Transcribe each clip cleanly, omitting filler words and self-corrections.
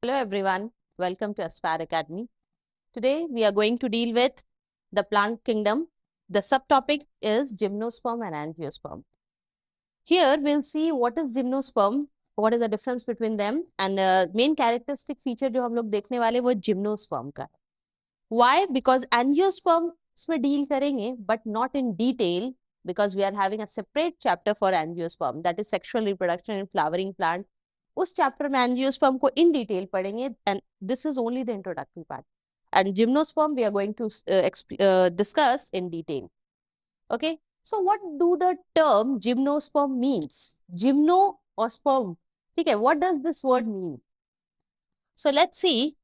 Hello everyone, welcome to Aspire Academy. Today we are going to deal with the plant kingdom. The subtopic is gymnosperm and angiosperm. Here we'll see what is gymnosperm, what is the difference between them, and main characteristic feature जो हम लोग देखने वाले वो gymnosperm का है. Why? Because angiosperm इसमें deal करेंगे but not in detail because we are having a separate chapter for angiosperm, that is sexual reproduction in flowering plant. उस चैप्टर में एंजियोस्पर्म को इन डिटेल पढ़ेंगे and this is only the introductory part and gymnosperm we are going to discuss in detail. Okay, so what do the term gymnosperm means? Gymno और sperm, ठीक है, what does this word mean? So let's see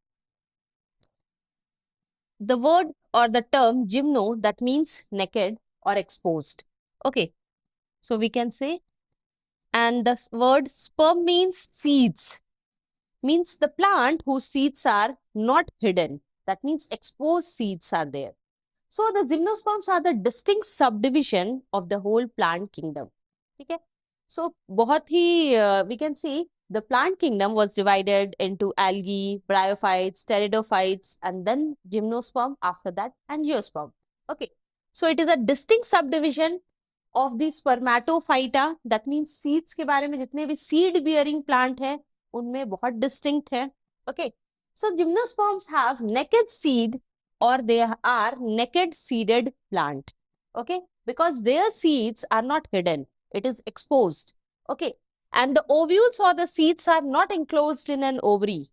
the word or the term gymno, that means naked or exposed. Okay, so we can say, and the word sperm means seeds, means the plant whose seeds are not hidden. That means exposed seeds are there. So the gymnosperms are the distinct subdivision of the whole plant kingdom. Okay, so बहुत ही we can see the plant kingdom was divided into algae, bryophytes, pteridophytes, and then gymnosperm, after that angiosperm. Okay, so it is a distinct subdivision of the spermatophyta. That means seeds के बारे में जितने भी seed bearing plant है उनमें बहुत distinct है. Okay, so gymnosperms have naked seed or they are naked seeded plant. Okay, because their seeds are not hidden, it is exposed. Okay, and the ovules or the seeds are not enclosed in an ovary.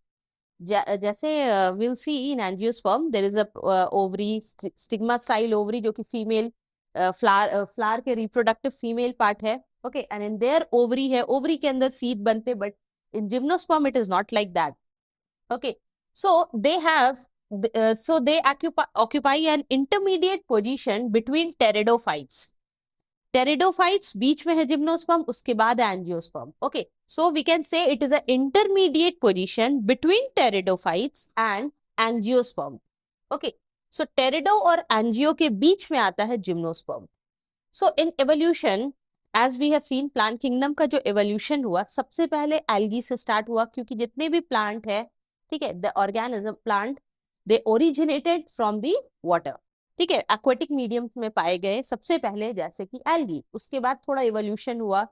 जैसे we'll see in angiosperm there is a ovary, stigma style ovary जो कि female flower के reproductive female part है. Okay, and in their ovary है, ovary के अंदर seed बनते, but in gymnosperm it is not like that. Okay, so they have so they occupy an intermediate position between pteridophytes. Pteridophytes बीच में है gymnosperm, उसके बाद angiosperm. Okay, so we can say it is an intermediate position between pteridophytes and angiosperm. Okay, so pterido और angio के बीच में आता है gymnosperm. So in evolution, as we have seen, plant kingdom का जो evolution हुआ सबसे पहले algae से start हुआ, क्योंकि जितने भी plant है, ठीक है, the organism plant they originated from the water. ठीक है, aquatic medium में पाए गए सबसे पहले, जैसे कि algae. उसके बाद थोड़ा evolution हुआ,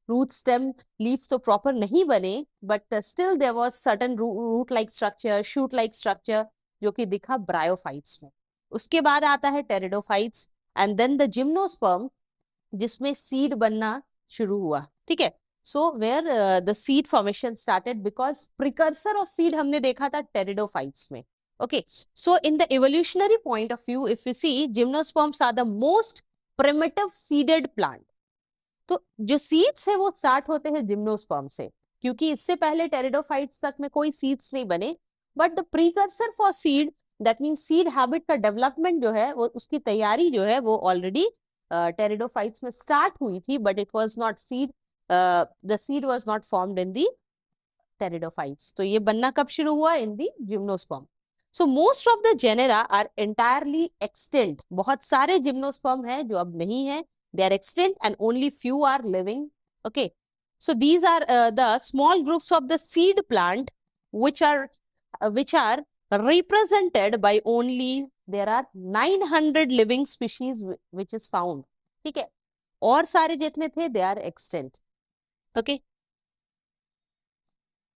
root stem leaves तो proper नहीं बने, but still there was certain root like structure, shoot like structure जो कि दिखा bryophytes में. उसके बाद आता है pteridophytes and then the gymnosperm जिसमें सीड बनना शुरू हुआ. ठीक है, so where the seed formation started because precursor of seed हमने देखा था टेरिडोफाइट्स में. Okay, so in the evolutionary point of view if you see, gymnosperms are the most primitive seeded plant. तो जो सीड्स है वो स्टार्ट होते हैं जिम्नोस्पर्म से, क्योंकि इससे पहले टेरिडोफाइट्स तक में कोई सीड्स नहीं बने, but the precursor for seed, that mean seed habit का डेवलपमेंट जो है वो, उसकी तैयारी जो है वो ऑलरेडी टेरिडोफाइट्स में स्टार्ट हुई थी, but it was not seed, the seed was not formed in the pteridophytes. तो ये बनना कब शुरू हुआ? In the gymnosperm. So most of the genera are entirely extinct. बहुत सारे जिम्नोस्पर्म हैं जो अब नहीं है, they are extinct and only few are living. Okay, so these are the small groups of the seed plant which are represented by only, there are 900 living species which is found. ठीक है, और सारे जितने थे they are extinct. Okay,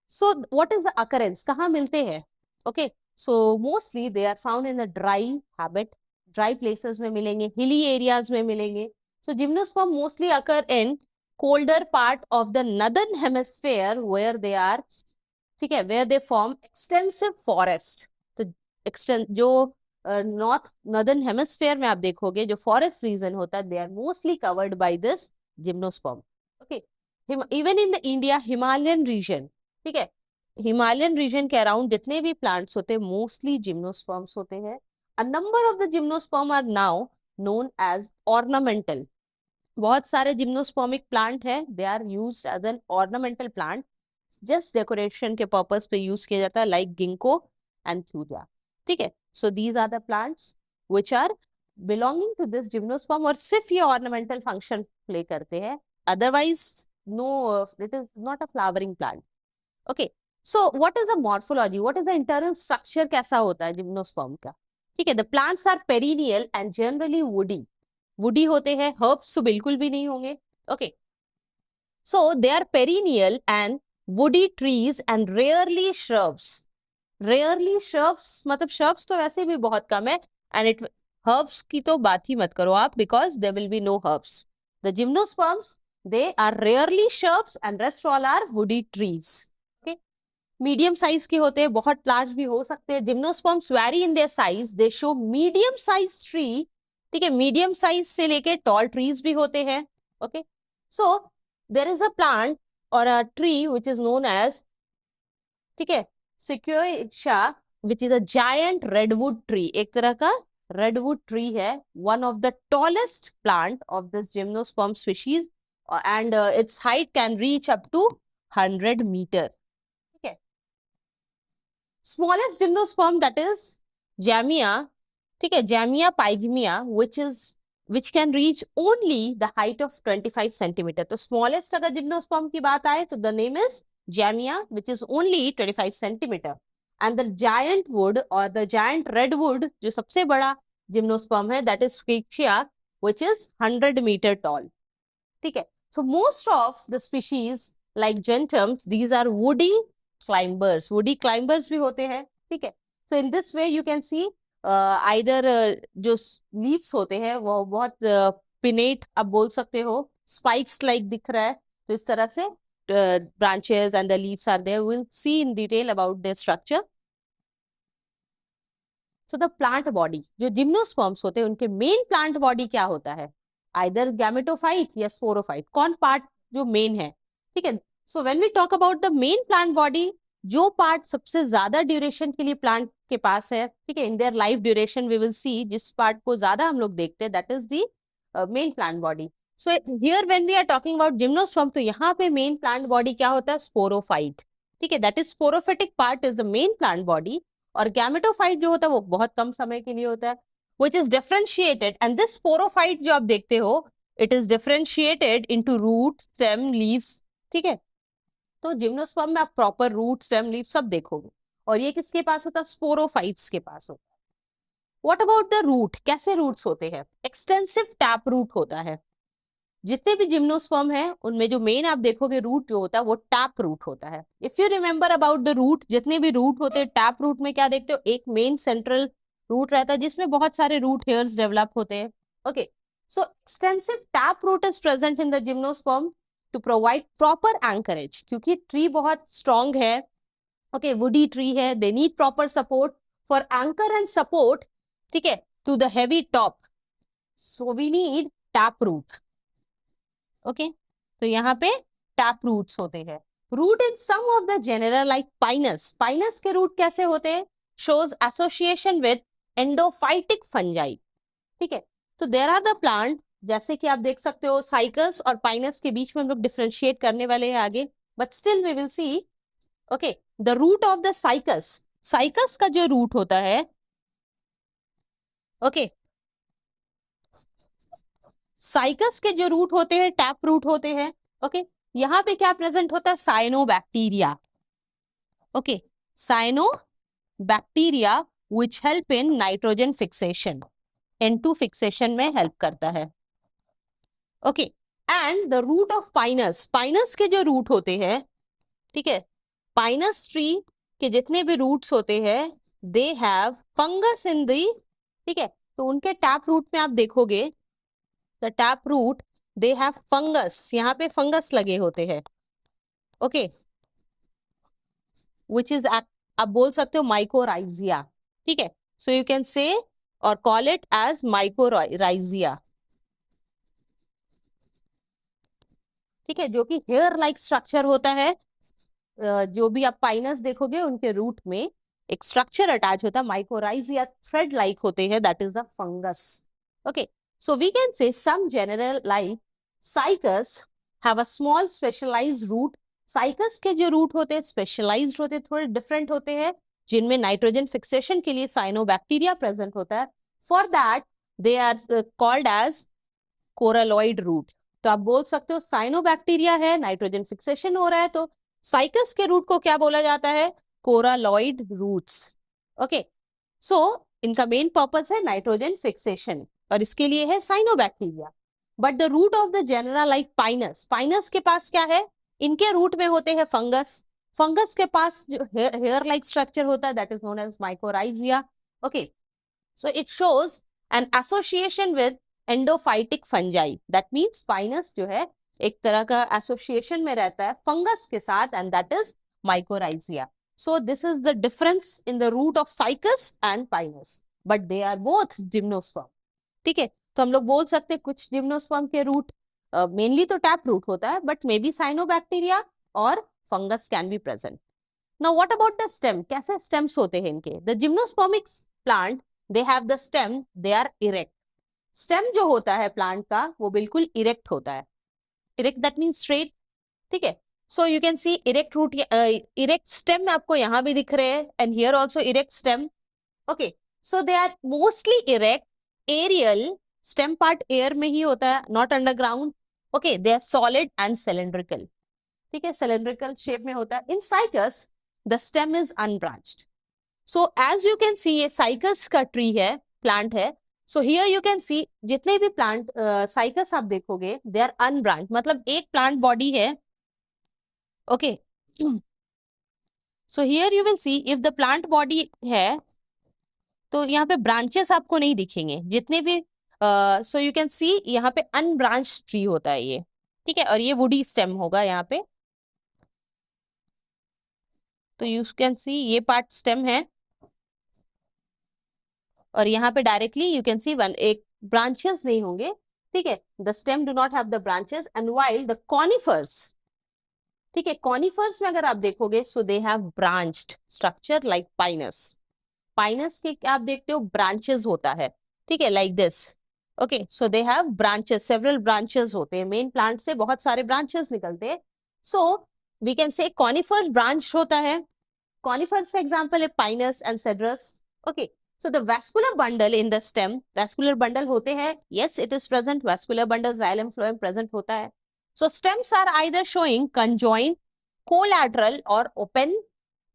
so what is the occurrence? कहाँ मिलते हैं? Okay, so mostly they are found in a dry habit. dry places में मिलेंगे, hilly areas में मिलेंगे. So gymnosperm mostly occur in colder part of the northern hemisphere where they are, ठीक है, where they form extensive forest. तो जो northern hemisphere में आप देखोगे जो forest region होता है, they are mostly covered by this gymnosperm. Okay, even in the India Himalayan region, ठीक है, हिमालयन रीजन के अराउंड जितने भी प्लांट्स होते हैं मोस्टली जिम्नोस्पर्म्स होते हैं. A number of the gymnosperm are now known as ornamental. बहुत सारे जिम्नोस्पर्मिक प्लांट है, they are used as an ornamental plant, just decoration के पर्पस पे यूज किया जाता है, लाइक गिंको एंड थूजा. ठीक है, so these are the plants which are belonging to this gymnosperm, और सिर्फ ये ऑर्नामेंटल फंक्शन प्ले करते हैं, otherwise no, it is not a flowering plant. Okay, so what is the morphology, what is the internal structure, कैसा होता है gymnosperm का? ठीक है, the plants are perennial and generally woody, woody होते हैं, हर्ब्स तो बिल्कुल भी नहीं होंगे। Okay, so they are perennial and woody trees and rarely shrubs. Rarely shrubs मतलब श्रब्स तो वैसे भी बहुत कम है, एंड इट हर्ब्स की तो बात ही मत करो आप, because there will be no herbs. The gymnosperms they are rarely shrubs and rest all are woody trees. Okay, medium size के होते हैं, बहुत लार्ज भी हो सकते हैं। Gymnosperms vary in their size, they show medium size tree. ठीक है, मीडियम साइज से लेके टॉल ट्रीज भी होते हैं। Okay, so there is a plant और a tree which is known as, ठीक है, sequoia, which is a giant redwood tree, एक तरह का रेडवुड ट्री है, one of the tallest plant of this gymnosperm species, and its height can reach up to 100 metre. ठीक है, smallest gymnosperm that is Zamia, ठीक है, Zamia pygmaea, which can reach only the height of 25 centimetre. तो smallest अगर gymnosperm की बात आए तो the name is Zamia, which is only 25 centimetre. And the giant wood और द जायंट रेडवुड, जो सबसे बड़ा जिम्नोस्पर्म है, that is sequoia, which is 100 metre tall. ठीक है, so most of the species like gnetums, these are woody climbers, woody climbers भी होते हैं। ठीक है, so in this way you can see either जो लीव्स होते हैं वो बहुत पिनेट आप बोल सकते हो, स्पाइक्स लाइक दिख रहा है, तो इस तरह से branches and the leaves are there. Will see in detail about their structure. So the plant body, जो जिम्नोस्पर्म्स होते हैं उनके मेन प्लांट बॉडी क्या होता है? आइदर गैमेटोफाइट या स्पोरोफाइट, कौन पार्ट जो मेन है? ठीक है, so when we talk about the main plant body, जो पार्ट सबसे ज्यादा ड्यूरेशन के लिए प्लांट के पास है, ठीक है, in their life duration we will see, जिस पार्ट को ज्यादा हम लोग देखते हैं, that is the main plant body. So here when we are talking about gymnosperm, तो यहाँ पे मेन प्लांट बॉडी क्या होता है? स्पोरोफाइट। ठीक है, that is sporophytic part is the main plant body, और गैमेटोफाइट जो होता है वो बहुत कम समय के लिए होता है, which is differentiated, and this sporophyte जो आप देखते हो, it is differentiated into root, stem, leaves। ठीक है, तो जिम्नोस्पर्म में आप प्रॉपर रूट, स्टेम, लीफ सब देखोगे, और ये किसके पास होता है? स्पोरोफाइट्स के पास होता है। व्हाट अबाउट द रूट, कैसे रूट्स होते हैं? एक्सटेंसिव टैप रूट होता है। जितने भी जिम्नोस्पर्म है उनमें जो मेन आप देखोगे रूट जो होता है वो टैप रूट होता है। If you remember about the root, जितने भी रूट होते हैं टैप रूट में क्या देखते हो? एक मेन सेंट्रल रूट रहता है जिसमें बहुत सारे रूट हेयर्स डेवलप होते हैं। Okay, so extensive tap root is present in the gymnosperm to provide proper anchorage, क्योंकि ट्री बहुत स्ट्रॉन्ग है। ओके, वुडी ट्री है, they need proper support for anchor and support, ठीक है, to the heavy top, so we need tap root. Okay, तो यहाँ पे tap roots होते हैं। Root in some of the genera like Pinus, Pinus के root कैसे होते हैं? Shows association with endophytic fungi. ठीक है, तो देयर आर द प्लांट, जैसे कि आप देख सकते हो साइकस और पाइनस के बीच में हम लोग डिफरेंशिएट करने वाले हैं आगे, but still we will see. Okay, the root of the cycas, cycas का जो रूट होता है, ओके, साइकस के जो रूट होते हैं टैप रूट होते हैं। ओके, यहाँ पे क्या प्रेजेंट होता है? Cyanobacteria. Okay, cyanobacteria which help in nitrogen fixation, N2 fixation में हेल्प करता है। Okay, and the root of pinus, Pinus के जो रूट होते हैं, ठीक है, पाइनस ट्री के जितने भी रूट्स होते हैं, दे हैव फंगस इन दी, ठीक है, तो उनके टैप रूट में आप देखोगे the tap root, they have fungus, यहाँ पे फंगस लगे होते हैं। ओके, विच इज, आप बोल सकते हो माइकोराइजिया। ठीक है, सो यू कैन से और कॉल इट एज माइकोराइजिया। ठीक है, जो कि हेयर लाइक स्ट्रक्चर होता है, जो भी आप पाइनस देखोगे उनके रूट में एक स्ट्रक्चर अटैच होता है, माइकोराइजिया थ्रेड लाइक होते हैं, that is the fungus. Okay, so we can say some general like cycas have a small specialized root. Cycas के जो रूट होते हैं स्पेशलाइज्ड होते हैं, थोड़े डिफरेंट होते हैं, जिनमें नाइट्रोजन फिक्सेशन के लिए साइनोबैक्टीरिया प्रेजेंट होता है। For that they are called as coralloid root. तो आप बोल सकते हो साइनोबैक्टीरिया है, नाइट्रोजन फिक्सेशन हो रहा है, तो साइकस के रूट को क्या बोला जाता है? कोरालॉइड रूट्स। ओके, सो इनका मेन पर्पस है नाइट्रोजन फिक्सेशन, और इसके लिए है cyanobacteria. But the root of the genera like Pinus, Pinus के पास क्या है? इनके रूट में होते हैं फंगस। फंगस के पास जो हेयर लाइक स्ट्रक्चर होता है, that is known as mycorrhiza. Okay, so it shows an association with endophytic fungi. That means spinous जो है एक तरह का एसोसिएशन में रहता है फंगस के साथ, and that is mycorrhiza. So this is the difference in the root of cycas and pinus, but they are both gymnosperm. ठीक है, तो हम लोग बोल सकते हैं कुछ जिम्नोस्पर्म के रूट मेनली तो टैप रूट होता है, बट मे बी साइनोबैक्टीरिया और fungus can be present. Now what about the stem? कैसे स्टेम्स होते हैं इनके? The gymnospermic plant they have the stem, they are erect. Stem जो होता है प्लांट का वो बिल्कुल इरेक्ट होता है। Erect that means straight. ठीक है, so you can see erect root, erect stem आपको यहाँ भी दिख रहे हैं, and here also erect stem. Okay, so they are mostly erect, aerial, stem part air में ही होता है, not underground. Okay, they are solid and cylindrical. ठीक है, सिलेंड्रिकल शेप में होता है। In cycas the stem is unbranched. So as you can see ये साइकस का ट्री है, प्लांट है। सो हियर यू कैन सी जितने भी प्लांट साइकस आप देखोगे दे आर अनब्रांच, मतलब एक प्लांट बॉडी है। Okay, so here you will see if the plant body है तो यहाँ पे ब्रांचेस आपको नहीं दिखेंगे जितने भी। सो यू कैन सी यहाँ पे अनब्रांच ट्री होता है ये। ठीक है, और ये वुडी स्टेम होगा यहाँ पे। तो यू कैन सी ये पार्ट स्टेम है, और यहाँ पे directly you can see one एक ब्रांचेस नहीं होंगे। ठीक है, the stem do not have the branches, and while the conifers, ठीक है, कॉनिफर्स में अगर आप देखोगे so they have branched structure like Pinus. Pinus के क्या आप देखते हो? ब्रांचेस होता है। ठीक है, like this. Okay, so they have branches, several branches होते हैं, मेन प्लांट से बहुत सारे ब्रांचेस निकलते हैं। So we can say conifers branch होता है। कॉनिफर्स का एग्जांपल है pinus and cedrus. Okay, so the vascular bundle in the stem, vascular bundle होते हैं, yes it is present, vascular bundle xylem phloem present होता है। so stems are either showing conjoined, collateral or open.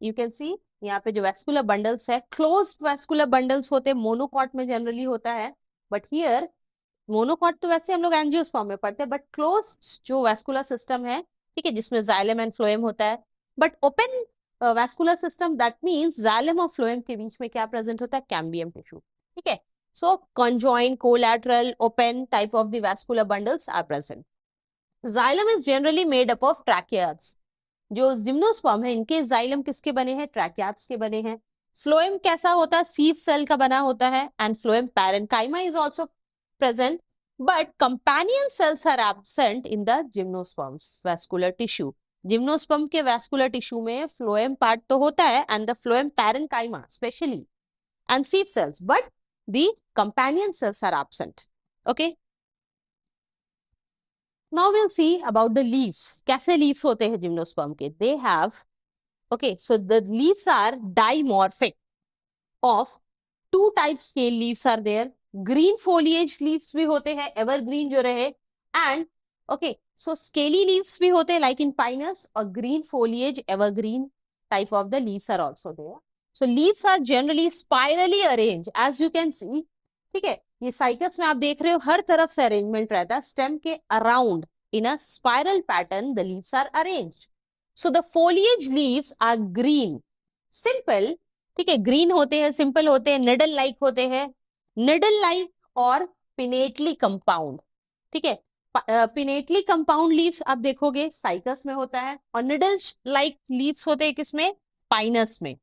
you can see यहाँ पे जो vascular bundles है closed vascular bundles होते हैं, मोनोकॉट में जनरली होता है, बट हियर मोनोकॉट तो वैसे हम लोग एंजियोस्पर्म में पढ़ते हैं, बट क्लोज्ड जो vascular system है, ठीक है, जिसमें xylem and phloem होता है, but open vascular system that means xylem और फ्लोएम के बीच में क्या प्रेजेंट होता है? Cambium tissue. ठीक है, so conjoint, collateral, open type of the vascular bundles are present. Xylem is generally made up of tracheids. जो जिम्नोस्पर्म है इनके जाइलम किसके बने हैं? ट्रैकियाड्स के बने हैं। फ्लोएम कैसा होता है? सीव सेल का बना होता है, and phloem parenchyma is also present, but companion cells are absent in the gymnosperms vascular tissue. Gymnosperm के वैस्कुलर टिश्यू में फ्लोएम पार्ट तो होता है, and the phloem parenchyma specially, and sieve cells, but the companion cells are absent. Okay, now will see about the leaves. कैसे leaves होते हैं gymnosperm के? They have, okay, so the leaves are dimorphic of two types के leaves are there. Green foliage leaves भी होते हैं, evergreen जो रहे, and okay, so scaly leaves भी होते हैं like in pinus, और green foliage evergreen type of the leaves are also there. So leaves are generally spirally arranged as you can see. ठीक है, ये साइकस में आप देख रहे हो हर तरफ से अरेंजमेंट रहता है, स्टेम के around in a spiral pattern the leaves are arranged. So the foliage leaves are green, simple, ठीक है, ग्रीन होते हैं, सिंपल होते हैं, निडल लाइक होते हैं, निडल लाइक और पिनेटली कंपाउंड। ठीक है, पिनेटली कंपाउंड लीव्स आप देखोगे साइकस में होता है, और निडल लाइक लीव्स होते हैं किसमें? पाइनस में।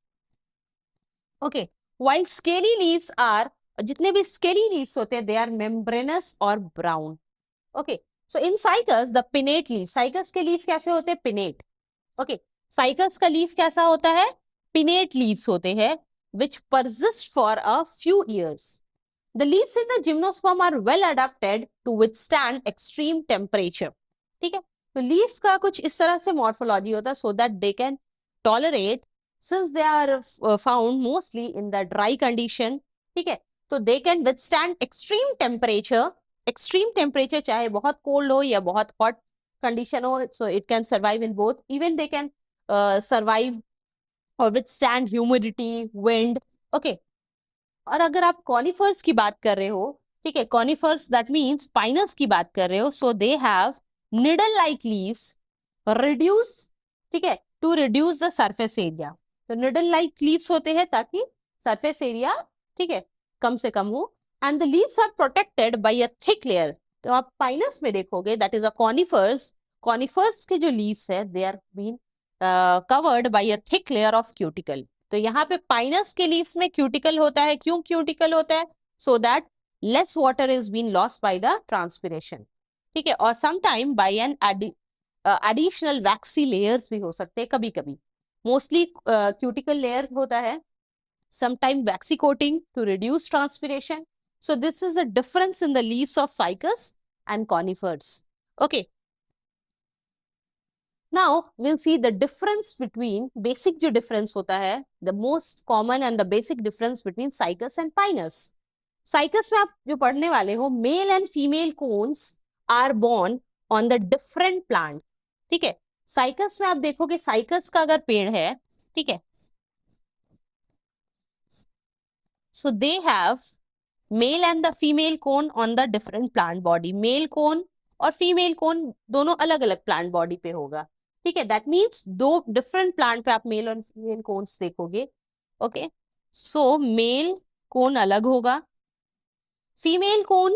Okay, while scaly leaves are, जितने भी स्केली लीव्स होते हैं दे आर मेम्ब्रेनस और brown. Okay, so in cycas the pinnate leave, Cycas के लीफ कैसे होते हैं? पिनेट। ओके, साइकस का लीफ कैसा होता है? पिनेट लीव्स होते हैं, which persist for a few years. The leaves in the gymnosperm are well adapted to withstand extreme temperature. ठीक है, तो लीफ का कुछ इस तरह से मॉर्फोलॉजी होता है, so that they can tolerate, since they are found mostly in the dry condition. ठीक है, तो they can withstand extreme temperature. Extreme temperature चाहे बहुत cold हो या बहुत hot condition हो, so it can survive in both. Even they can survive और विथस्टैंड ह्यूमिडिटी, विंड। ओके, और अगर आप कॉनिफर्स की बात कर रहे हो, ठीक है, कॉनिफर्स दैट मीन्स पाइनस की बात कर रहे हो, so they have needle like leaves, reduce, ठीक है, to reduce the surface area. तो निडल लाइक लीव्स होते हैं ताकि सरफेस एरिया, ठीक है, कम से कम हो। And the leaves are protected by a thick layer. तो आप पाइनस में देखोगे that is a conifers, conifers के जो लीव्स है they are been covered by a thick layer of cuticle. तो यहाँ पे पाइनस के लीव्स में क्यूटिकल होता है। क्यों क्यूटिकल होता है? So that less water is been lost by the transpiration, ठीक है, और sometime by an additional waxy layers भी हो सकते हैं कभी कभी। मोस्टली क्यूटिकल लेयर होता है, sometime waxy coating to reduce transpiration. So this is the difference in the leaves of cycas and conifers. Okay, now we'll see the difference between basic जो difference होता है, the most common and the basic difference between cycas and pinus। Cycas में आप जो पढ़ने वाले हो, male and female cones are borne on the different plant, ठीक है। साइकस में आप देखोगे, साइकस का अगर पेड़ है, ठीक है, so they have male and the female cone on the different plant body. Male cone और फीमेल कोन दोनों अलग अलग प्लांट बॉडी पे होगा, ठीक है। दैट मीन्स दो डिफरेंट प्लांट पे आप मेल और फीमेल कोन्स देखोगे। ओके, सो मेल कोन अलग होगा, female cone,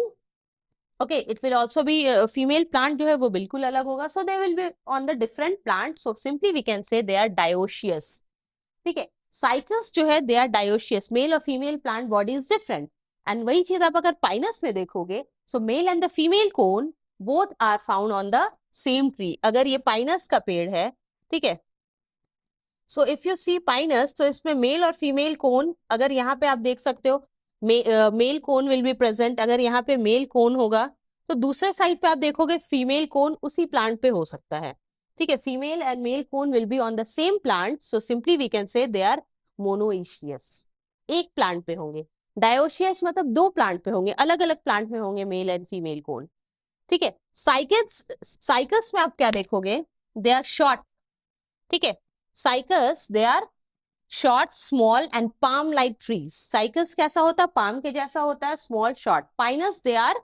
okay, it will also be, female plant जो है वो बिल्कुल अलग होगा। So they will be on the different plant, so simply we can say they are dioecious, ठीक है। साइकस जो है दे आर डायोशियस, मेल और female plant body is different. And वही चीज आप अगर पाइनस में देखोगे, so male and the female cone both are found on the same tree. अगर ये पाइनस का पेड़ है, ठीक है, so if you see Pinus, तो इसमें मेल और फीमेल कोन, अगर यहाँ पे आप देख सकते हो mail cone will be present. अगर यहाँ पे मेल कोन होगा तो दूसरे साइड पे आप देखोगे फीमेल कोन उसी प्लांट पे हो सकता है, ठीक है। Female and male cone will be on the same plant, so simply we can say they are monoecious, एक प्लांट पे होंगे। डायोशियस मतलब दो प्लांट पे होंगे, अलग अलग प्लांट में होंगे मेल एंड फीमेल कोन, ठीक है। साइकस, साइकस में आप क्या देखोगे, दे आर शॉर्ट, ठीक है। Cycas they are short, small and palm like trees. Cycas कैसा होता है? पाम के जैसा होता है, small, short. Pinus they are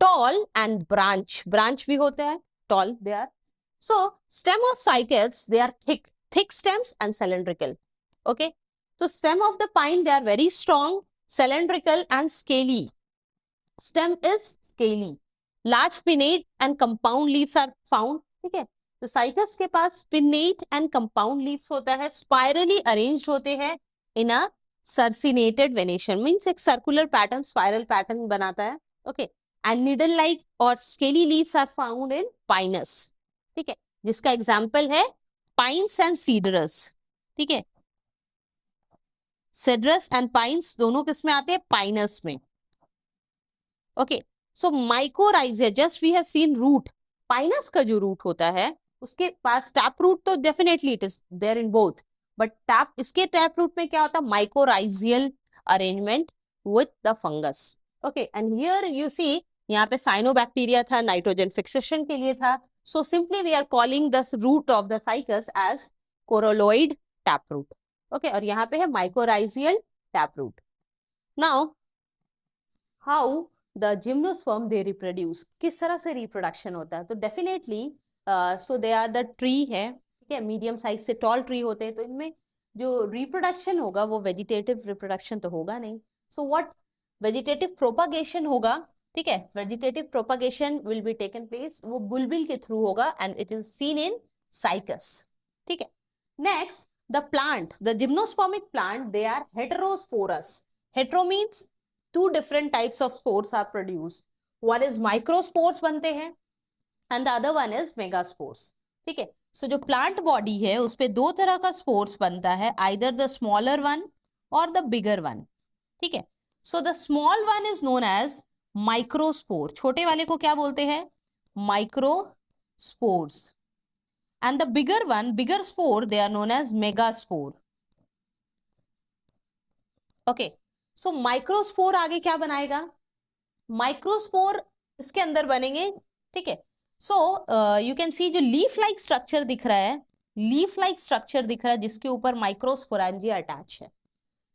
tall and branch, branch भी होता है, tall they are. So stem of cycas they are thick, thick stems and cylindrical, okay। so stem of the pine they are very strong, cylindrical and scaly, stem is scaly, large pinnate and compound leaves are found, ठीक है। तो cycas के पास pinnate and compound leaves होता है, spirally arranged होते हैं in a circinated venation, means एक सर्कुलर पैटर्न, स्पाइरल पैटर्न बनाता है, ओके। एंड निडल लाइक और scaly leaves are found in pinus, ठीक है, जिसका एग्जांपल है पाइन्स एंड सीडरस, ठीक है। सिडरस एंड पाइन्स दोनों किस में आते हैं? पाइनस में, okay. So mycorrhiza, just we have seen root, Pinus का जो रूट होता है उसके पास टैप रूट तो definitely it is there in both, but tap, इसके टैप रूट में क्या होता है? Mycorrhizal arrangement with the fungus, okay. And here you see, यहाँ पे साइनोबैक्टीरिया था, नाइट्रोजन फिक्सेशन के लिए था, so simply we are calling the root of the Cycas as coralloid tap root, okay. और यहाँ पे है mycorrhizal tap root. Now how the gymnosperm they reproduce, किस तरह से रिप्रोडक्शन होता है? तो definitely so they are the tree है, ठीक है, मीडियम साइज से टॉल ट्री होते हैं, तो इनमें जो रिप्रोडक्शन होगा वो वेजिटेटिव रिप्रोडक्शन तो होगा नहीं। सो व्हाट, वेजिटेटिव प्रोपागेशन होगा, ठीक है। Vegetative propagation will be taken place, वो बुलबिल के थ्रू होगा and it is seen in Cycas, ठीक है। Next, the plant, the gymnospermic plant they are heterosporous. Hetero means two different types of spores are produced. One is microspores बनते हैं and the other one is megaspores, ठीक है। So जो plant body है उस पे दो तरह का spores बनता है, either the smaller one or the bigger one, ठीक है। So the small one is known as microspore, छोटे वाले को क्या बोलते हैं? Microspores, and the bigger one, bigger spore, they are known as megaspore, okay। So microspore आगे क्या बनाएगा? माइक्रोस्पोर इसके अंदर बनेंगे, ठीक है। सो यू कैन सी जो लीफ लाइक स्ट्रक्चर दिख रहा है, लीफ लाइक स्ट्रक्चर दिख रहा है जिसके ऊपर माइक्रोस्पोरेंजिया अटैच है.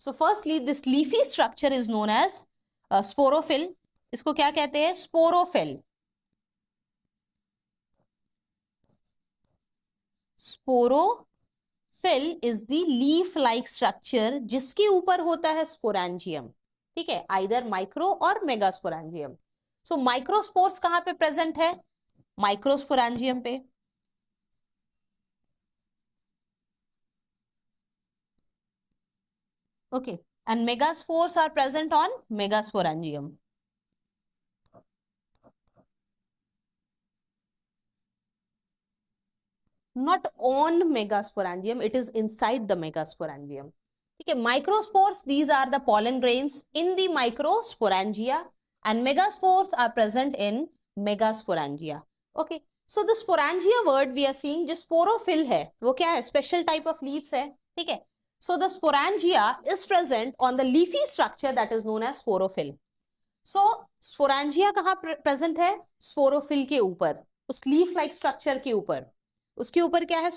So firstly this leafy structure is known as sporophyll. इसको क्या कहते हैं? Sporophyll. Sporophyll is the leaf like structure जिसके ऊपर होता है स्पोरेंजियम. ठीक है, आइदर माइक्रो और मेगास्पोरेंजियम. सो माइक्रोस्पोर्स कहां पे प्रेजेंट है? माइक्रोस्पोरेंजियम पे. Okay, and megaspores are present on megasporangium. Not on megasporangium, it is inside the megasporangium. Okay, microspores, these are the pollen grains in the microsporangia, and megaspores are present in megasporangia. Okay, so the sporangia word we are seeing जो sporophyll है वो क्या है? Special type of leaves है. ठीक है. So the sporangia is present on the leafy structure that is known as sporophyll. So sporangia कहाँ present है? Sporophyll के ऊपर, उस leaf like structure के ऊपर. उसके ऊपर क्या है?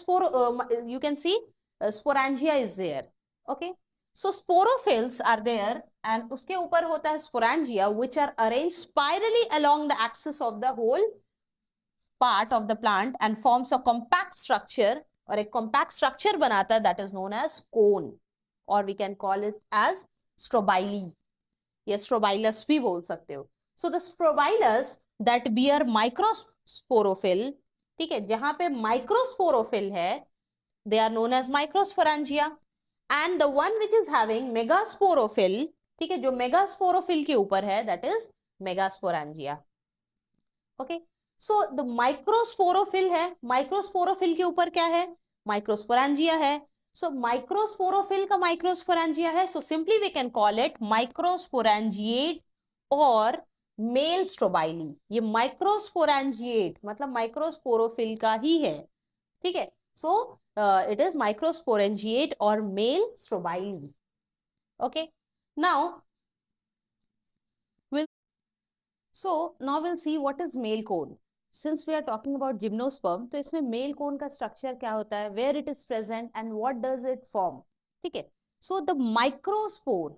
You can see sporangia is there. Okay, so sporophylls are there and उसके ऊपर होता है sporangia which are arranged spirally along the axis of the whole part of the plant and forms a compact structure, और एक compact structure बनाता है that is known as cone, or we can call it as strobili या strobilus भी बोल सकते हो. So the strobilus that bear microsporophyll, ठीक है, जहां पे माइक्रोस्पोरोफिल है they are known as microsporangia, and the one which is having megasporophyll, ठीक है, जो megasporophyll के ऊपर है that is megasporangia. Okay, so the microsporophyll है, microsporophyll के ऊपर क्या है? Microsporangia है. So microsporophyll का microsporangia है, so simply we can call it microsporangiate or male strobili. ये माइक्रोस्पोरेंजिएट मतलब माइक्रोस्पोरोफिल का ही है. ठीक है, सो इट इज माइक्रोस्पोरेंजिएट और male strobili. Okay, now we'll see what is male cone. Since we are talking about gymnosperm, तो इसमें मेल कोन का स्ट्रक्चर क्या होता है, where it is present and what does it form. ठीक है, so the microspore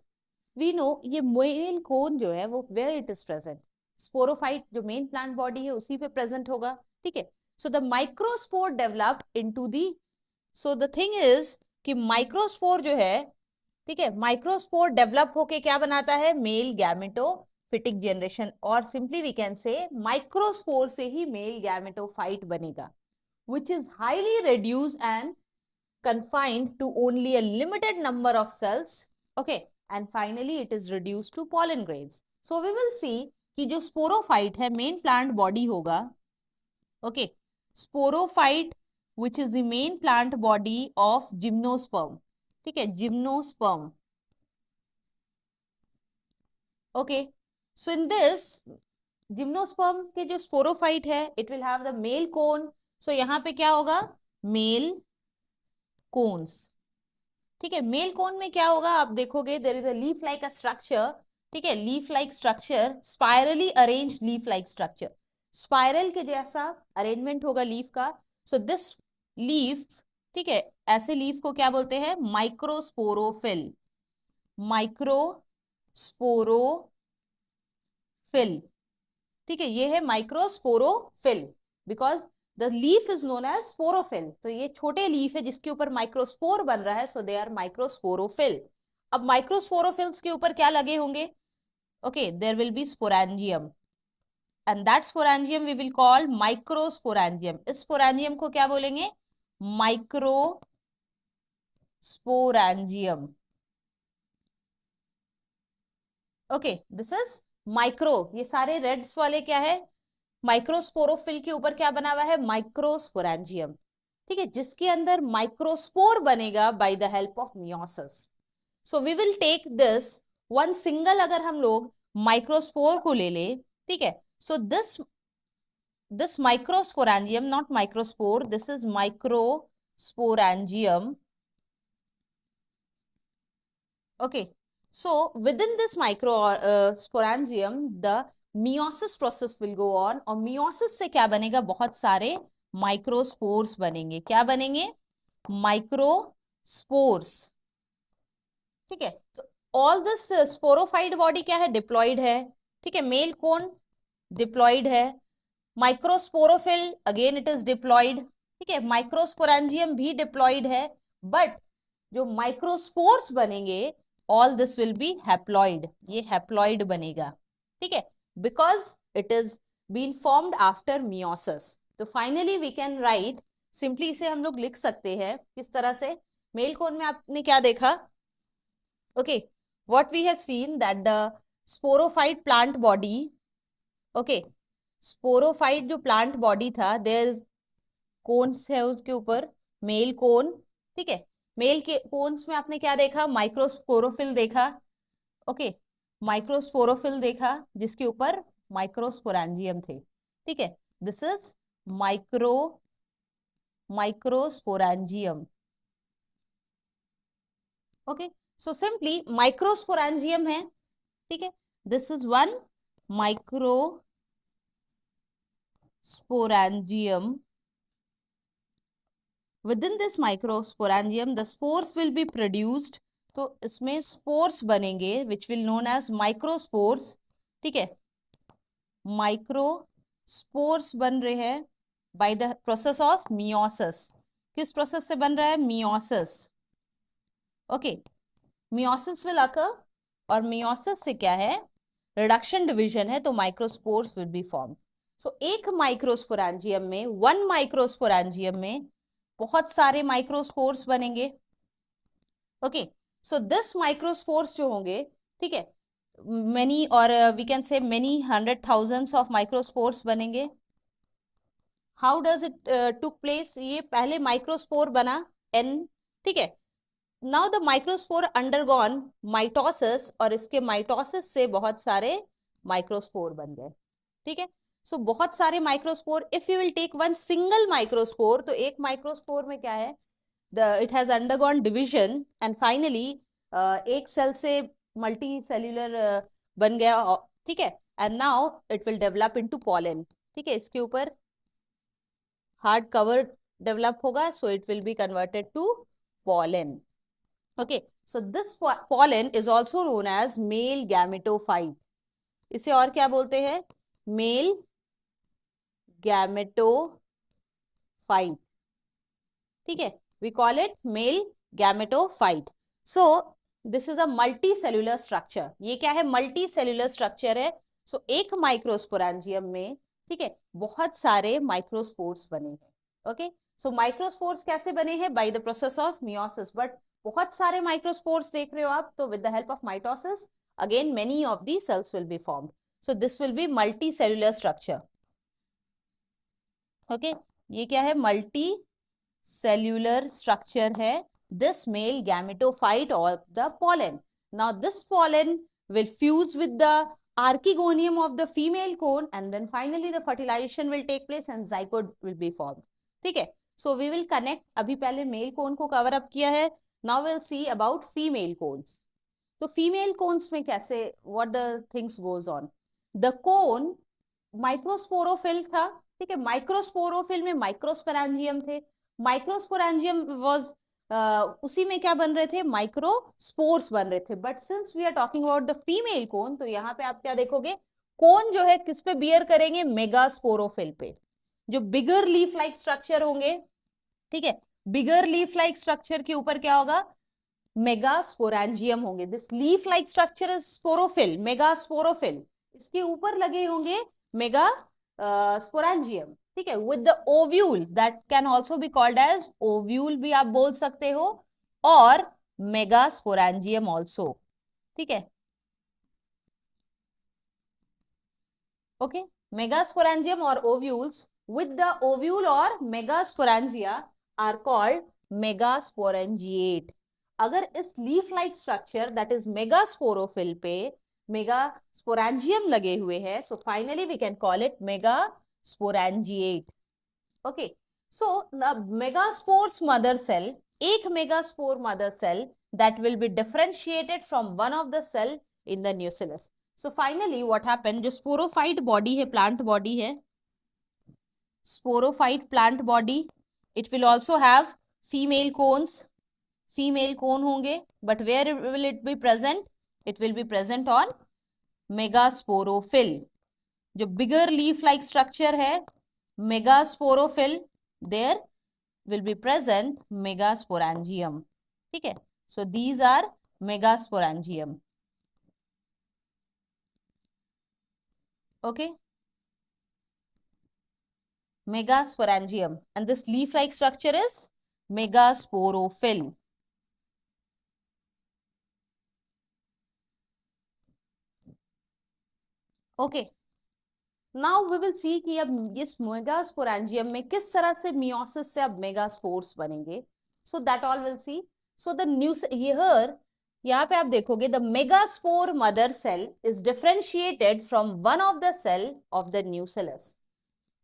we know ये male cone जो है वो where it is present, sporophyte जो मेन प्लांट बॉडी है उसी पे प्रेजेंट होगा. ठीक है, so the microspore develop into the, so the thing is कि माइक्रोस्पोर जो है, ठीक है, माइक्रोस्पोर डेवलप होके क्या बनाता है? मेल गैमेटोफिटिक जनरेशन, और simply we can say microspore से ही मेल गैमेटोफाइट बनेगा which is highly reduced and confined to only a limited number of cells. Okay, and finally it is reduced to pollen grains. So we will see कि जो sporophyte है main plant body होगा. Okay, sporophyte which is the main plant body of gymnosperm. ठीक है, gymnosperm. Okay, so in this gymnosperm के जो sporophyte है it will have the male cone. So यहाँ पे क्या होगा? Male cones. ठीक है, मेल कोन में क्या होगा आप देखोगे, there is a leaf like a structure. ठीक है, leaf like structure, spirally arrange leaf like structure, spiral के जैसा अरेंजमेंट होगा लीफ का. सो दिस लीफ, ठीक है, ऐसे लीफ को क्या बोलते हैं? माइक्रोस्पोरोफिल. माइक्रोस्पोरोफिल. ठीक है, ये है microsporophyll because the leaf is known as sporophyll. तो ये छोटे लीफ है जिसके ऊपर माइक्रोस्पोर बन रहा है, सो दे आर माइक्रोस्पोरोफिल. अब माइक्रोस्पोरोफिल्स के ऊपर क्या लगे होंगे? Okay, there will be sporangium and that sporangium we will call microsporangium. इस sporangium को क्या बोलेंगे? Microsporangium. Okay, this is micro. ये सारे रेड्स वाले क्या है? माइक्रोस्पोरोफिल के ऊपर क्या बना हुआ है? माइक्रोस्पोरेंजियम. ठीक है, जिसके अंदर माइक्रोस्पोर बनेगा by the help of meiosis. So we will take this one single, अगर हम लोग माइक्रोस्पोर को ले ले, ठीक है, so this microsporangium, not microspore, this is microsporangium. Okay, so within this microsporangium the meiosis process will go on, और meiosis से क्या बनेगा? बहुत सारे माइक्रोस्पोर्स बनेंगे. क्या बनेंगे? माइक्रोस्पोर्स। ठीक है, तो ऑल दिस स्पोरोफाइट बॉडी क्या है, डिप्लॉयड है। ठीक है, मेल कोन डिप्लॉयड है। Microsporophyll again it is diploid. ठीक है, माइक्रोस्पोरेंजियम भी डिप्लॉयड है, बट जो माइक्रोस्पोर्स बनेंगे all this will be haploid, ये हैप्लॉइड बनेगा। ठीक है, because it is been formed after meiosis. तो finally we can write, simply इसे हम लोग लिख सकते हैं किस तरह से। मेल कोन में आपने क्या देखा, okay, what we have seen that the sporophyte plant body, okay, sporophyte जो plant body था, there कोन्स है उसके ऊपर, मेल कोन। ठीक है, मेल के कोन्स में आपने क्या देखा, माइक्रोस्पोरोफिल देखा। ओके, माइक्रोस्पोरोफिल देखा जिसके ऊपर माइक्रोस्पोरेंजियम थे। ठीक है, this is microsporangium. Okay, so simply microsporangium है। ठीक है, this is one microsporangium. Within this microsporangium the spores will be produced, तो इसमें स्पोर्स बनेंगे which will known as microspores। ठीक है, माइक्रोस्पोर्स बन रहे हैं by the process of meiosis। किस प्रोसेस से बन रहा है, meiosis। Okay, meiosis will occur, और meiosis से क्या है, रिडक्शन डिवीजन है, तो माइक्रोस्पोर्स विल बी फॉर्म। सो एक माइक्रोस्पोरेंजियम में, वन माइक्रोस्पोरेंजियम में बहुत सारे माइक्रोस्पोर्स बनेंगे। ओके, सो दिस माइक्रोस्पोर्स जो होंगे, ठीक है, मेनी और we can say many 100,000 of microspores बनेंगे। How does it took place, ये पहले माइक्रोस्पोर बना एन। ठीक है, now the microspore undergone mitosis, और इसके माइटोसिस से बहुत सारे माइक्रोस्पोर बन गए। ठीक है, सो बहुत सारे microspore, if you will take one single microspore, तो एक माइक्रोस्पोर में क्या है, it has undergone division and finally एक सेल से मल्टी सेल्यूलर बन गया। ठीक है, and now it will develop into pollen. ठीक है, इसके ऊपर हार्ड कवर डेवलप होगा, so it will be converted to pollen. Okay, so this pollen is also known as male gametophyte. इसे और क्या बोलते हैं, मेल गैमेटोफाइट। ठीक है, we call it male gametophyte. So this is a multi cellular structure. ये क्या है, मल्टी सेल्यूलर स्ट्रक्चर है। सो एक माइक्रोस्पोरेंजियम में, ठीक है, बहुत सारे माइक्रोस्पोर्स बने हैं। ओके, सो माइक्रोस्पोर्स कैसे बने हैं, by the process of meiosis, but बहुत सारे माइक्रोस्पोर्स देख रहे हो आप, तो with the help of mitosis again many of the cells will be formed. So this will be multi cellular structure. Okay, ये क्या है, मल्टी सेल्यूलर स्ट्रक्चर है this male gametophyte of the pollen. Now this pollen will fuse with the archegonium of the female cone, and then finally the fertilization will take place and zygote will be formed. ठीक है, so we will connect, अभी पहले male cone को cover up किया है, now we'll see about female cones. तो female cons में कैसे, what the things goes on, the cone microsporophyll था। ठीक है, माइक्रोस्पोरोफिल में माइक्रोस्पोरेंजियम थे, माइक्रोस्पोरेंजियम वाज उसी में क्या बन रहे थे, माइक्रोस्पोर्स बन रहे थे। But since we are talking about the female cone, तो यहाँ पे आप क्या देखोगे, कोन जो है किस पे बियर करेंगे, मेगास्पोरोफिल पे, जो बिगर लीफ लाइक स्ट्रक्चर होंगे। ठीक है, बिगर लीफ लाइक स्ट्रक्चर के ऊपर क्या होगा, मेगास्पोरेंजियम होंगे। This leaf like structure is sporophyll, megasporophyll, इसके ऊपर लगे होंगे मेगा स्पोरेंजियम। ठीक है, with the ovule, that can also be called as ovule भी आप बोल सकते हो, और मेगास्पोरेंजियम ऑल्सो। ठीक है, ओके, मेगास्पोरेंजियम और ओव्यूल्स विद द ओव्यूल और मेगास्पोरेंजिया आर कॉल्ड मेगास्पोरेंजिएट। अगर इस leaf like structure that is megasporophyll पे मेगास्पोरेंजियम लगे हुए हैं, so finally we can call it megasporangiate. Okay, so the megaspores mother cell, एक megaspore mother cell that will be differentiated from one of the cell in the nucellus. So finally what happened, जो sporophyte body है, plant body है, sporophyte plant body, it will also have female cone होंगे, but where will it be present? It will be present on megasporophyll. जो bigger leaf like structure है megasporophyll, there will be present megasporangium. ठीक है, so these are megasporangium. Okay, megasporangium, and this leaf like structure is megasporophyll. Okay, now we will see कि अब इस megasporangium में किस तरह से मियोसिस से अब मेगास्पोर्स बनेंगे. So that all we'll see. So the new here, यहाँ पे आप देखोगे the megaspore mother cell is differentiated from one of the cell of the nucellus.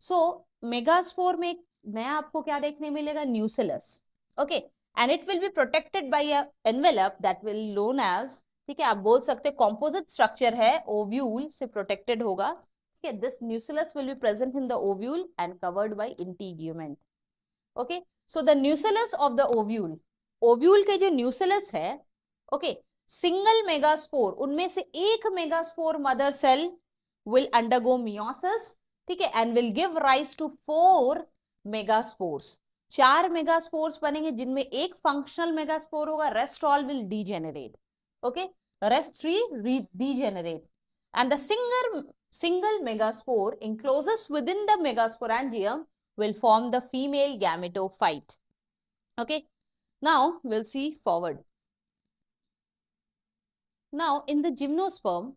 So megaspore में नया आपको क्या देखने मिलेगा? nucellus. Okay, and it will be protected by a envelope that will known as, ठीक है, आप बोल सकते composite structure है, ovule से protected होगा. Okay, this nucellus will be present in the ovule and covered by integument. Okay, so the nucellus of the ovule के जो nucellus है, okay, single megaspore, उनमें से एक megaspore mother cell will undergo meiosis, ठीक है, and will give rise to 4 megaspores. 4 megaspores बनेंगे जिनमें एक functional megaspore होगा, rest all will degenerate. Okay, rest 3 degenerate, and the single megaspore encloses within the megasporangium will form the female gametophyte. Okay, now we'll see forward. Now in the gymnosperm,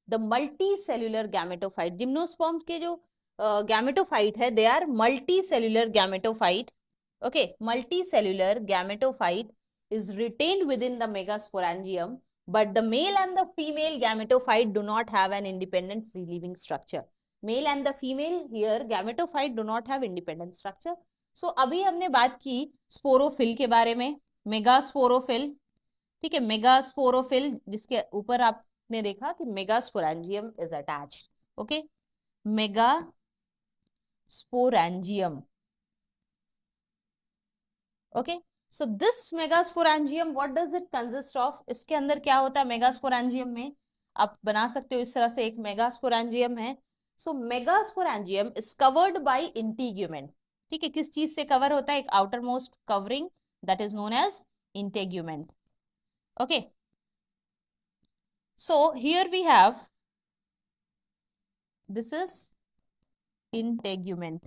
the multicellular gametophyte, gymnosperm के जो gametophyte है, they are multicellular gametophyte. Okay, multicellular gametophyte is retained within the megasporangium, but the male and the female gametophyte do not have an independent free living structure. Male and the female here gametophyte do not have independent structure. So अभी हमने बात की sporophyll के बारे में, megasporophyll, ठीक है, megasporophyll जिसके ऊपर आपने देखा कि megasporangium is attached. Okay, megasporangium. Okay, so this megasporangium what does it consist of? इसके अंदर क्या होता है मेगास्पोरेंजियम में? आप बना सकते हो इस तरह से, एक मेगास्पोरेंजियम है. So megasporangium is covered by integument. ठीक है, किस चीज से कवर होता है? एक outermost covering that is known as integument. Okay, so here we have, this is integument.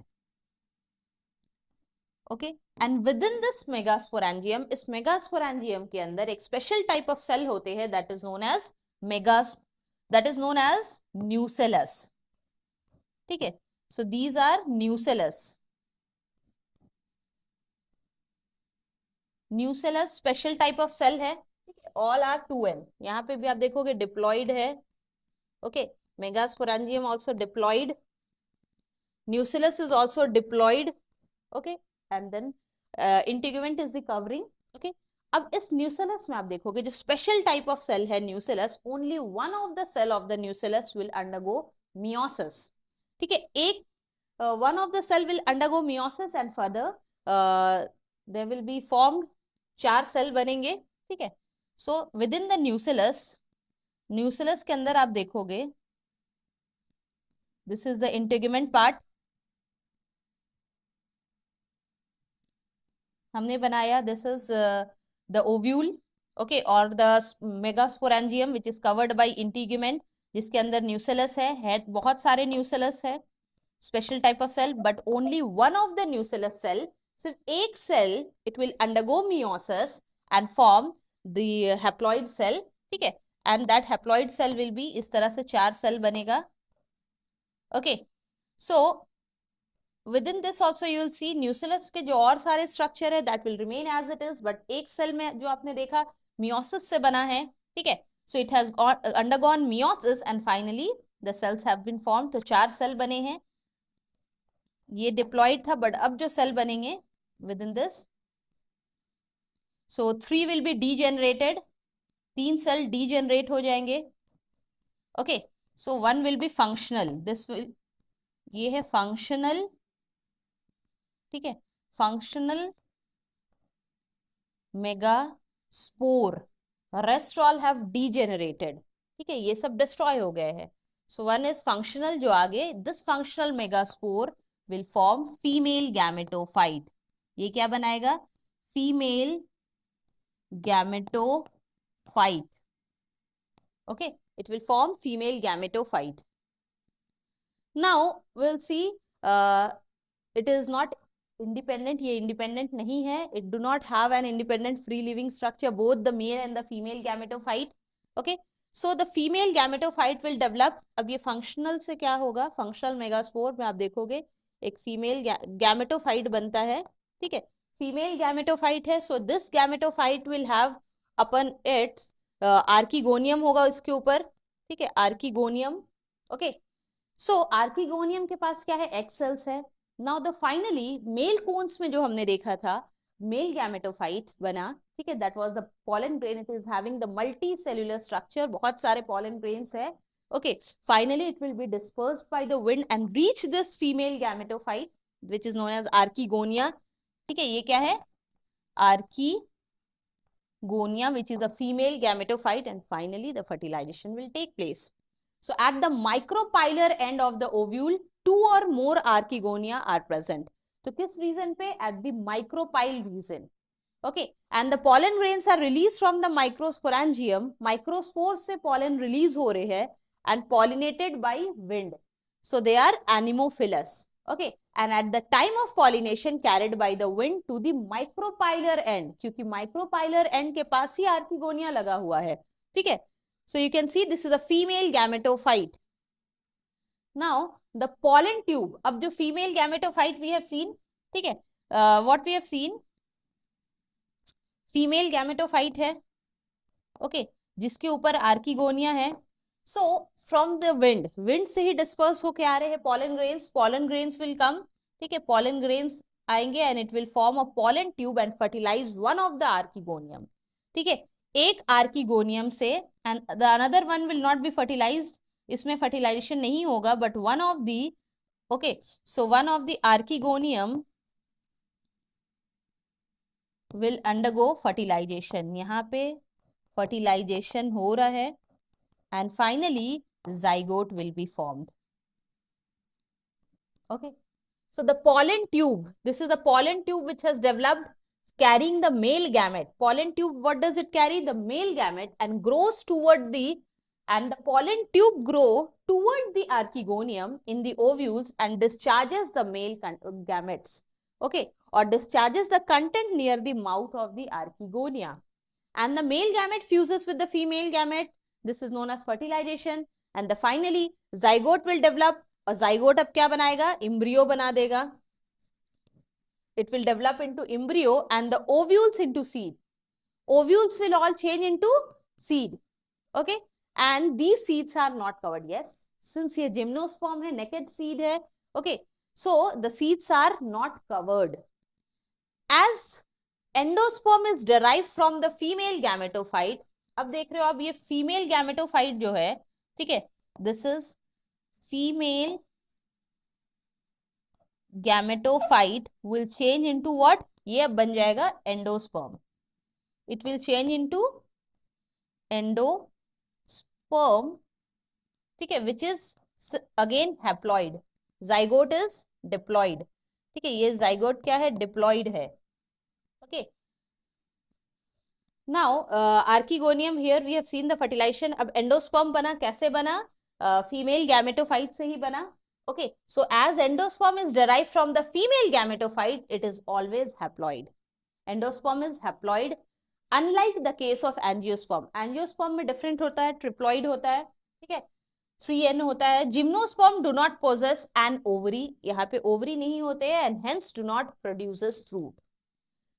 Okay, and within this megasporangium, इस megasporangium के अंदर एक special type of cell होते हैं that is known as nucellus. ठीक है, so these are nucellus. Nucellus special type of cell है. All are 2n. यहाँ पे भी आप देखोगे diploid है. Okay, megasporangium also diploid. Nucellus is also diploid. Okay, and then integument is the covering. Okay, अब इस nucellus में आप देखोगे जो special type of cell है nucellus, only one of the cell of the nucellus will undergo meiosis. ठीक है, एक one of the cell will undergo meiosis and further there will be formed 4 cell बनेंगे. ठीक है, so within the nucellus के अंदर आप देखोगे this is the integument part. हमने बनाया this is the ovule, okay, or the megasporangium which is covered by integument, जिसके अंदर nucellus है बहुत सारे nucellus है, special type of cell, but only one of the nucellus cell, सिर्फ एक cell it will undergo meiosis and form the haploid cell. ठीक है, and that haploid cell will be इस तरह से 4 cell बनेगा. Okay, so within this also you will see nucellus के जो और सारे structure है that will remain as it is, but एक cell में जो आपने देखा meiosis से बना है. ठीक है, so it has undergone meiosis and finally the cells have been formed. तो 4 cell बने हैं. ये diploid था, but अब जो cell बनेंगे within this, so 3 will be degenerated. 3 cell degenerate हो जाएंगे. Okay, so 1 will be functional. This will, ये है functional. ठीक है, functional megaspore, rest all have degenerated. ठीक है, ये सब डिस्ट्रॉय हो गए हैं. सो वन इज फंक्शनल, जो आगे, this functional megaspore will form female gametophyte. ये क्या बनाएगा? Female gametophyte. Okay, it will form female gametophyte. Now we'll see, it is not independent. ये independent नहीं है. It do not have an independent free living structure, both the male and the female gametophyte. Okay, so the female gametophyte will develop. अब ये functional से क्या होगा? functional megaspore में आप देखोगे एक female gametophyte बनता है. ठीक है, female gametophyte है. So this gametophyte will have upon its archegonium होगा इसके ऊपर. ठीक है, आर्किगोनियम. ओके, सो आर्किगोनियम के पास क्या है? एक्स सेल्स है. Now the finally male cones में जो हमने देखा था मेल गैमेटोफाइट बना. ठीक है, that was the pollen grain. It is having the multi cellular structure, बहुत सारे पॉलन ग्रेन्स है. Okay, finally it will be dispersed by the wind and reach this female gametophyte which is known as archegonia. ठीक है, ये क्या है? Archegonia, which is a female gametophyte, and finally the fertilization will take place. So at the micropylar end of the ovule, 2 or more archegonia are present. तो किस region पे? At the micropyle region. Okay, and the pollen grains are released from the microsporangium. Microspores से pollen release हो रहे हैं and pollinated by wind. So they are anemophilous. Okay, and at the time of pollination carried by the wind to the micropylar end, क्योंकि micropylar end के पास ही archegonia लगा हुआ है. ठीक है, so you can see this is a female gametophyte. Now the pollen tube, अब जो female gametophyte we have seen, ठीक है, what we have seen, female gametophyte है. okay, जिसके ऊपर आर्किगोनिया है. so from the wind से ही डिस्पर्स होके आ रहे हैं pollen grains will come. ठीक है, pollen grains आएंगे and it will form a pollen tube and fertilize one of the archegonium. ठीक है, एक आर्किगोनियम से and the another one will not be fertilized. इसमें fertilization नहीं होगा, but one of the, okay, so one of the archegonium will undergo fertilization. यहाँ पे fertilization हो रहा है and finally zygote will be formed. Okay, so the pollen tube, this is the pollen tube which has developed carrying the male gamete. Pollen tube, what does it carry? The male gamete, and grows toward the, and the pollen tube grow toward the archegonium in the ovules and discharges the male gametes. Okay, or discharges the content near the mouth of the archegonia. And the male gamete fuses with the female gamete. This is known as fertilization. And the finally zygote will develop. और zygote अब क्या बनाएगा? embryo बना देगा. It will develop into embryo and the ovules into seed. Ovules will all change into seed. Okay, and these seeds are not covered. Yes, since ये gymnosperm है, naked seed है. Okay, so the seeds are not covered. As endosperm is derived from the female gametophyte. अब देख रहे हो आप, ये female gametophyte जो है, ठीक है, this is female gametophyte will change into what? ये अब बन जाएगा endosperm. It will change into endosperm, ठीक है, which is again haploid. Zygote is diploid. ठीक है, ये zygote क्या है? Diploid है. Okay. Now archegonium, here we have seen the fertilization. अब endosperm बना, कैसे बना? Female gametophyte से ही बना. Okay, so as endosperm is derived from the female gametophyte, it is always haploid. Endosperm is haploid, unlike the case of angiosperm. Angiosperm में different होता है, triploid होता है. ठीक है, 3n होता है. Gymnosperm do not possess an ovary. यहाँ पे ovary नहीं होते हैं and hence do not produces fruit.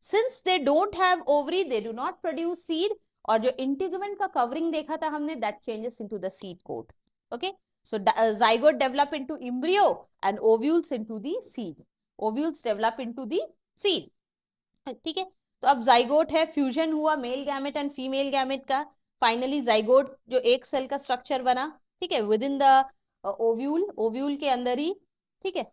Since they don't have ovary, they do not produce seed. और जो integument का covering देखा था हमने, that changes into the seed coat. Okay, so zygote develop into embryo and ovules into the seed. Ovules develop into the seed. ठीक है, तो अब zygote है, fusion हुआ male gamete and female gamete का. Finally zygote जो एक cell का स्ट्रक्चर बना, ठीक है, within the ovule के अंदर ही. ठीक है,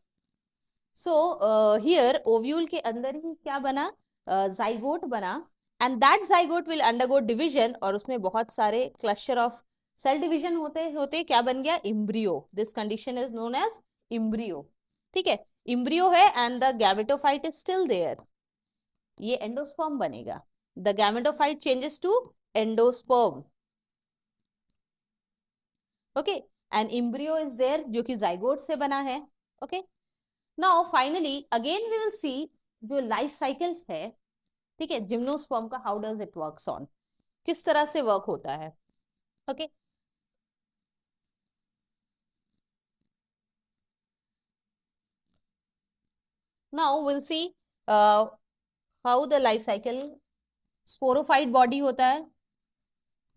सो हियर ओव्यूल के अंदर ही क्या बना, जाइगोट बना, and that zygote will undergo division, और उसमें बहुत सारे क्लस्टर ऑफ सेल डिविजन होते होते क्या बन गया, embryo. This condition is known as embryo. ठीक है, इम्ब्रियो है and the gametophyte is still there. ये एंडोस्पर्म बनेगा. The gametophyte changes to endosperm. Okay, and embryo is there जो कि जाइगोट से बना है. Okay, now finally again we will see जो लाइफ साइकिल्स है, ठीक है, जिम्नोस्पर्म का, how does it works on, किस तरह से वर्क होता है. Okay, now will see how the life cycle. Sporophyte body होता है,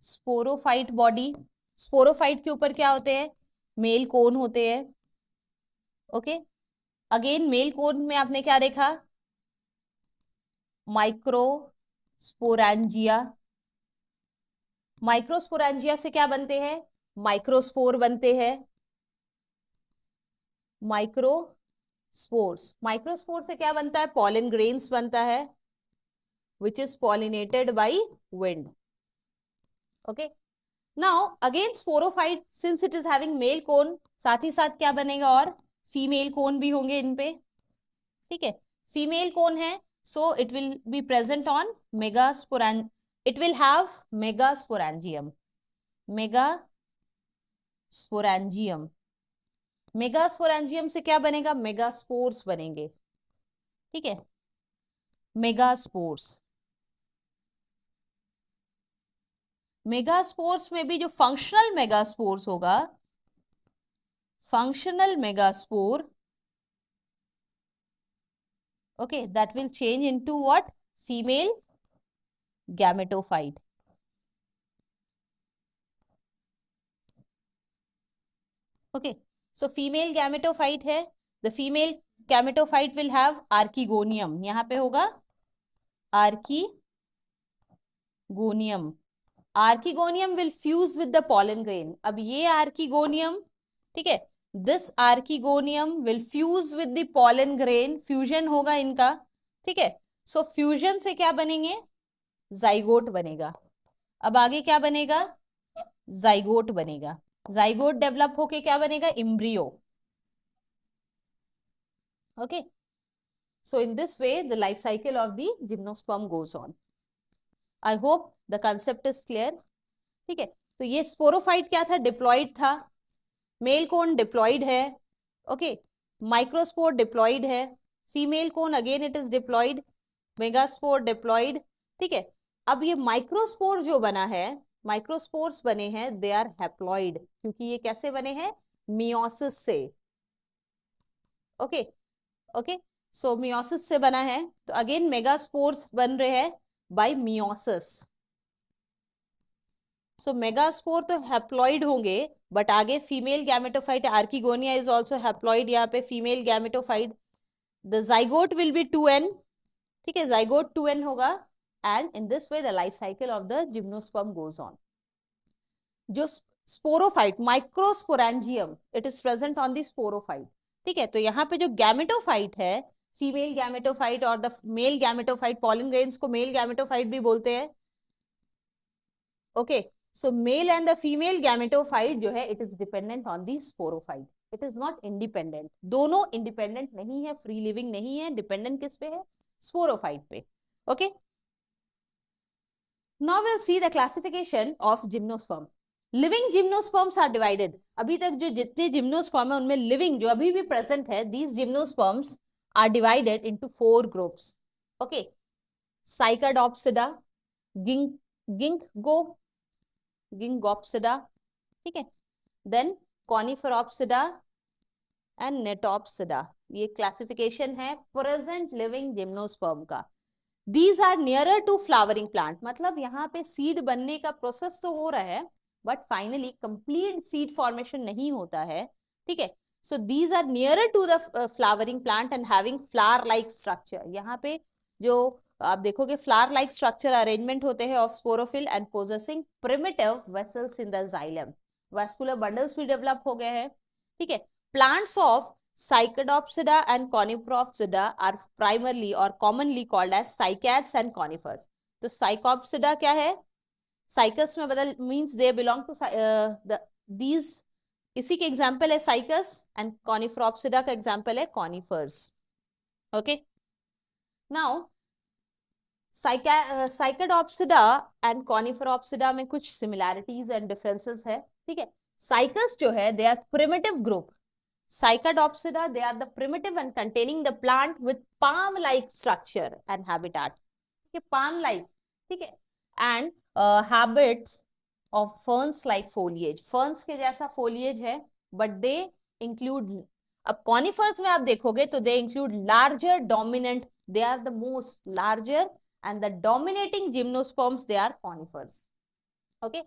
स्पोरोफाइट बॉडी. स्पोरोफाइट के ऊपर क्या होते हैं, मेल कोन होते हैं. ओके, अगेन मेल कोन में आपने क्या देखा, माइक्रोस्पोरेंजिया. माइक्रोस्पोरेंजिया से क्या बनते हैं, माइक्रोस्पोर बनते हैं. माइक्रोस्पोर्स, माइक्रोस्पोर से क्या बनता है, पॉलन ग्रेन्स बनता है, which is pollinated by wind. Okay, now again sporophyte, since it is having male cone, साथ ही साथ क्या बनेगा, और फीमेल कोन भी होंगे इन पे. ठीक है, फीमेल कोन है, so it will be present on megasporang, it will have megasporangium. megasporangium, megasporangium से क्या बनेगा, मेगास्पोर्स बनेंगे. ठीक है, मेगास्पोर्स. मेगास्पोर्स में भी जो फंक्शनल मेगास्पोर्स होगा, functional megaspore, okay, that will change into what, female gametophyte. Okay, so female gametophyte है, the female gametophyte will have archegonium. यहाँ पे होगा archegonium. Archegonium will fuse with the pollen grain. अब ये archegonium, ठीक है, this archegonium will fuse with the pollen grain. Fusion होगा इनका. ठीक है, सो फ्यूजन से क्या बनेंगे, जाइगोट बनेगा. अब आगे क्या बनेगा, जाइगोट बनेगा. जाइगोट डेवलप होके क्या बनेगा, embryo. Okay, so in this way the life cycle of the gymnosperm goes on. I hope the concept is clear. ठीक है, तो ये स्पोरोफाइट क्या था, डिप्लॉइड था. मेल कोन डिप्लॉइड है. ओके, माइक्रोस्पोर डिप्लॉइड है. Female cone again it is diploid. Megaspore diploid. ठीक है, अब ये माइक्रोस्पोर जो बना है, माइक्रोस्पोर्स बने हैं, दे आर हैप्लॉइड, क्योंकि ये कैसे बने हैं, मियोसिस से. ओके, ओके, सो मियोसिस से बना है, तो अगेन मेगास्पोर्स बन रहे हैं बाय मियोसिस. सो मेगास्पोर तो हैप्लॉइड होंगे, बट आगे female gametophyte, archegonia is also haploid, यहाँ पे female gametophyte. The zygote will be 2n. ठीक है, जाइगोट 2n होगा, and in this way the life cycle of the gymnosperm goes on. जो sporophyte, microsporangium, it is present on the sporophyte. ठीक है, तो यहाँ पे जो गैमेटोफाइट है, फीमेल गैमेटोफाइट और the male gametophyte, pollen grains को मेल गैमेटोफाइट भी बोलते हैं. Okay, so male and the female gametophyte जो है, it is dependent on the sporophyte. It is not independent. दोनों इंडिपेंडेंट नहीं है, फ्री लिविंग नहीं है. डिपेंडेंट किस पे है, स्पोरोफाइट पे. Okay, now will see the classification of gymnosperm. Living gymnosperms are divided. अभी तक जो जितने जिम्नोस्पर्म है उनमें लिविंग जो अभी भी प्रेजेंट है, these gymnosperms are divided into 4 groups. Okay, cycadopsida, ginkgopsida, ठीक है, देन कॉनिफेरोप्सिडा एंड नेटोप्सिडा. ये क्लासिफिकेशन है प्रेजेंट लिविंग जिम्नोस्पर्म का. These are nearer to flowering plant, मतलब यहाँ पे सीड बनने का प्रोसेस तो हो रहा है, but finally complete seed formation नहीं होता है. ठीक है, so these are nearer to the flowering plant and having flower like structure. यहाँ पे जो आप देखोगे फ्लावर लाइक स्ट्रक्चर अरेंजमेंट होते हैं of sporophyll and possessing primitive vessels in the xylem. Vascular bundles भी डेवलप हो गए हैं. ठीक है, plants of Cycadopsida and Coniferopsida are primarily or commonly called as cycads and conifers. तो Cycopsida क्या है? Cycas में बदल means they belong to these. इसी के एग्जाम्पल है Cycas and Coniferopsida का एग्जाम्पल है conifers. Okay. Now Cycadopsida and Coniferopsida में कुछ similarities and differences है. ठीक है. Cycas जो है they are primitive group. Cycadopsida, they are the primitive and containing the plant with palm-like structure and habitat. ठीक है, palm-like, ठीक है, and habits of ferns-like foliage. Ferns के जैसा foliage है, but they include. अब conifers में आप देखोगे तो they include larger dominant. They are the most larger and the dominating gymnosperms. They are conifers. Okay,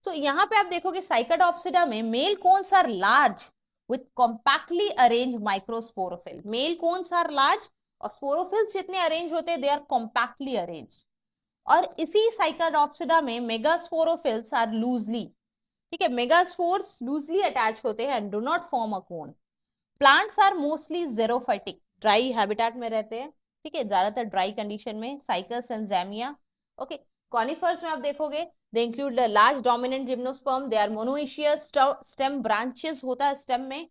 so यहाँ पे आप देखोगे Cycadopsida में male cones are large with compactly arranged microsporophyll. Male cones are large और sporophylls जितने arrange होते हैं they are compactly arranged. और इसी Cycadopsida में megasporophylls are loosely, ठीक है, megaspores loosely attached होते हैं and do not form a cone. Plants are mostly xerophytic, dry habitat में रहते हैं, ठीक है, ज्यादातर dry condition में. Cycas and Zamia. Okay, conifers में आप देखोगे they include the large dominant gymnosperm. They are monoecious, stem branches होता है stem में,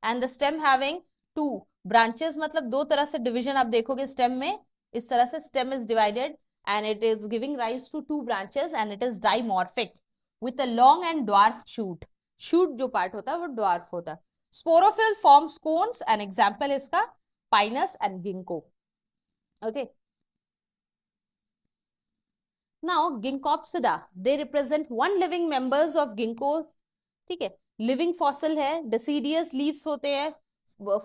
and the stem having two branches, मतलब दो तरह से division आप देखोगे stem में. इस तरह से stem is divided and it is giving rise to two branches and it is dimorphic with a long and dwarf shoot. Shoot जो part होता है वो dwarf होता है. Sporophyll forms cones. An example इसका Pinus and Ginkgo. Okay. Now Ginkgopsida, they represent one living members of ginkgo. ठीक है, living fossil है, deciduous leaves होते हैं,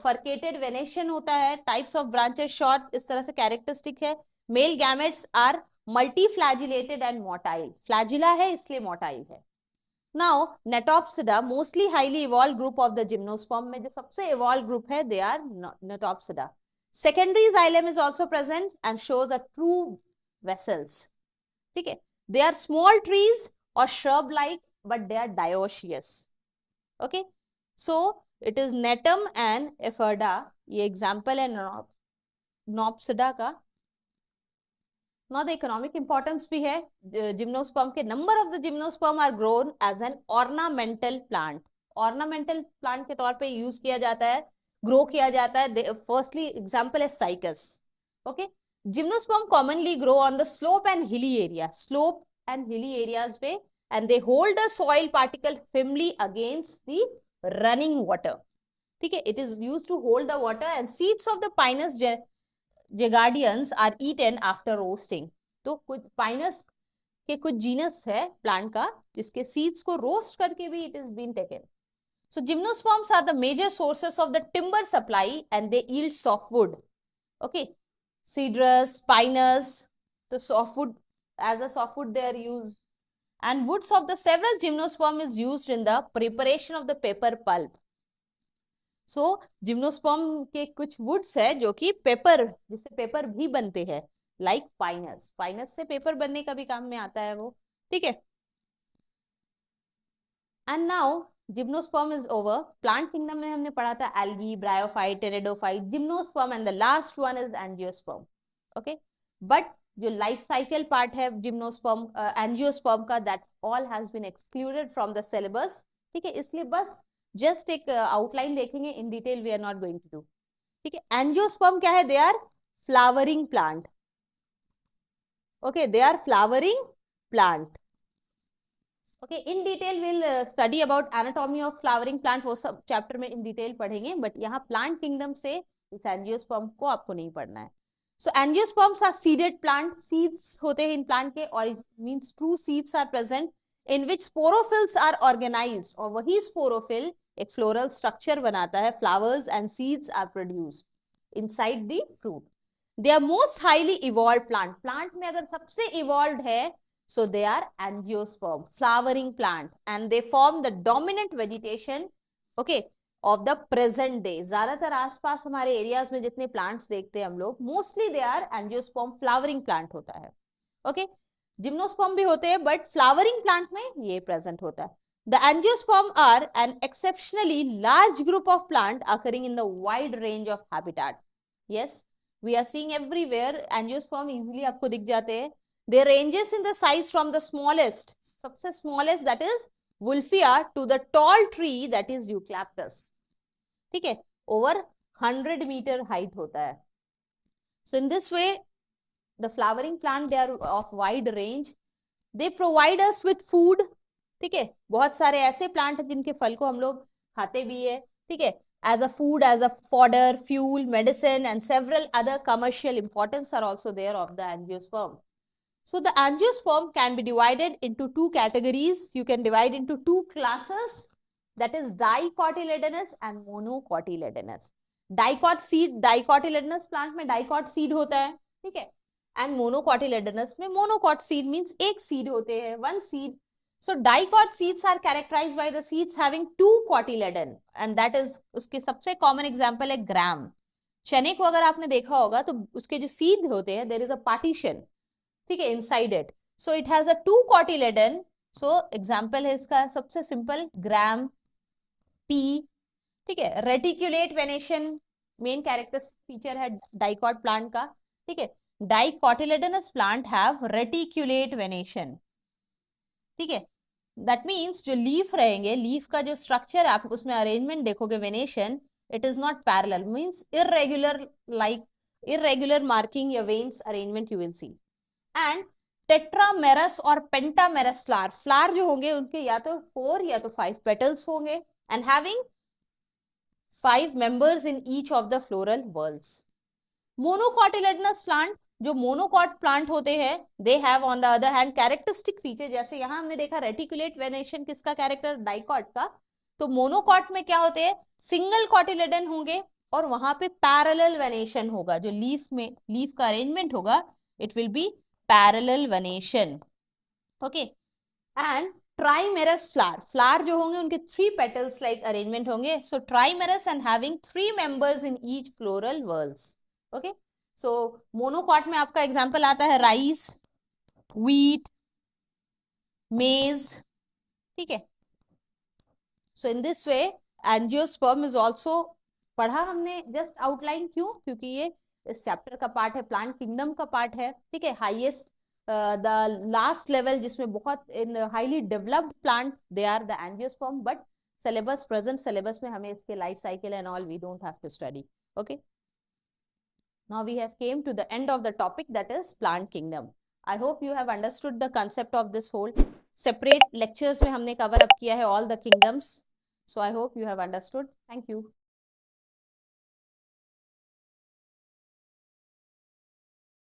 furcated venation होता है, types of branches short, इस तरह से characteristic है. Male gametes are multiflagellated and motile. Flagella है इसलिए motile है. Now Natopsida, mostly highly evolved group of the gymnosperm में जो सबसे evolved group है, they are Natopsida. Secondary xylem is also present and shows a true vessels. ठीक है, they are small trees or shrub like but they are dioecious. Okay, so it is Netum and Epherda. ये example है Nopsida का. Now the economic importance भी है gymnosperm के. Number of the gymnosperm are grown as an ornamental plant. Ornamental plant के तौर पे use किया जाता है, grow किया जाता है. Firstly example है Cycas. Okay, gymnosperm commonly grow on the slope and hilly area. Slope and hilly areas पे, and they hold a soil particle firmly against the running water. ठीक है, it is used to hold the water and seeds of the Pinus Jagardians are eaten after roasting. तो कुछ Pinus के कुछ genus है plant का जिसके seeds को roast करके भी it is been taken. So gymnosperms are the major sources of the timber supply and they yield softwood. Okay, cedrus, pinus, so softwood, as a softwood they are used, and woods of the several gymnosperm is used in the preparation of the paper pulp. So gymnosperm के कुछ woods है जो कि paper, जिससे paper भी बनते हैं, like pinus. Pinus से पेपर बनने का भी काम में आता है वो, ठीक है. And now gymnosperm is over. Plant kingdom में हमने पढ़ा था algae, bryophyte, pteridophyte, gymnosperm, and the last one is angiosperm. Okay, but जो life cycle part है gymnosperm, angiosperm का, that all has been excluded from the syllabus. ठीक है, इसलिए बस just एक outline देखेंगे, in detail we are not going to do. ठीक है, angiosperm क्या है? They are flowering plant. Okay, they are flowering plant. Okay, in detail we'll study about anatomy of flowering plant, वो सब chapter में in detail पढ़ेंगे, but यहाँ plant kingdom से इस angiosperm को आपको नहीं पढ़ना है. So angiosperms are seeded plant. Seeds होते हैं in plant के, और it means true seeds are present in which sporophylls are organized, और वही sporophyll एक floral structure बनाता है, flowers and seeds are produced inside the fruit. They are most highly evolved plant. Plant में अगर सबसे evolved है, so they are angiosperm, flowering plant, and they form the dominant vegetation, okay, of the present day. ज्यादातर आसपास हमारे areas में जितने plants देखते हैं हम लोग, mostly they are angiosperm, flowering plant होता है. ओके, जिम्नोस्पर्म भी होते हैं, बट फ्लावरिंग प्लांट में ये प्रेजेंट होता है. The angiosperm are an exceptionally large group of plants occurring in the wide range of habitat. Yes, we are seeing everywhere angiosperm easily आपको दिख जाते हैं. They ranges in the size from the smallest, सबसे smallest that is Wolffia to the tall tree that is Eucalyptus. ठीक है, over 100 meter height होता है. So in this way, the flowering plant, they are of wide range. They provide us with food. ठीक है, बहुत सारे ऐसे plant हैं जिनके फल को हम लोग खाते भी है. ठीक है, as a food, as a fodder, fuel, medicine, and several other commercial importance are also there of the angiosperm. So the angiosperm can be divided into two categories. You can divide into two classes, that is dicotyledonous and monocotyledonous. Dicot seed, dicotyledonous plant में dicot seed होता है. ठीक है, and monocotyledonous में monocot seed means एक seed होते हैं, one seed. So dicot seeds are characterized by the seeds having two cotyledon, and that is उसके सबसे common example है ग्राम. चने को अगर आपने देखा होगा तो उसके जो सीड होते हैं, there is a partition, ठीक है, inside it. So it has a two cotyledon. So example है इसका सबसे simple ग्राम, पी. ठीक है, reticulate venation main characteristic feature है डाइकॉट प्लांट का. ठीक है, dicotyledonous plant have reticulate venation. ठीक है, दैट मीन्स जो लीफ रहेंगे, लीफ का जो स्ट्रक्चर आप उसमें अरेंजमेंट देखोगे venation, it is not parallel, means irregular, like irregular marking या veins arrangement you will see. And tetramerous और पेंटामेरस फ्लावर, फ्लावर जो होंगे उनके या तो 4 या तो 5 पेटल्स होंगे, and having 5 members in each of the floral whorls. Monocotyledonous plant, जो मोनोकॉट प्लांट होते हैं, they have on the other hand characteristic feature. जैसे यहां हमने देखा रेटिकुलेट वेनेशन किसका कैरेक्टर, डाइकॉट का. तो मोनोकॉट में क्या होते हैं, सिंगल कॉटिलेडन होंगे और वहां पे पैरेलल वेनेशन होगा. जो लीफ में लीफ का अरेंजमेंट होगा, it will be parallel venation. Okay, and trimerous flower, flower जो होंगे उनके 3 पेटल्स लाइक अरेंजमेंट होंगे. So trimerous and having 3 members in each floral whorls. Okay, so monocot में आपका एग्जांपल आता है राइस, व्हीट, मेज. ठीक है, so in this way angiosperm is also पढ़ा हमने जस्ट आउटलाइन. क्यों? क्योंकि ये इस चैप्टर का पार्ट है, प्लांट किंगडम का पार्ट है. ठीक है, हाईएस्ट द लास्ट लेवल जिसमें बहुत in highly developed plant they are the angiosperm. But syllabus, present syllabus में हमें इसके life cycle and all we don't have to study. Okay, now we have came to the end of the topic, that is plant kingdom. I hope you have understood the concept of this whole. Separate lectures में हमने cover up किया है all the kingdoms. So I hope you have understood. Thank you.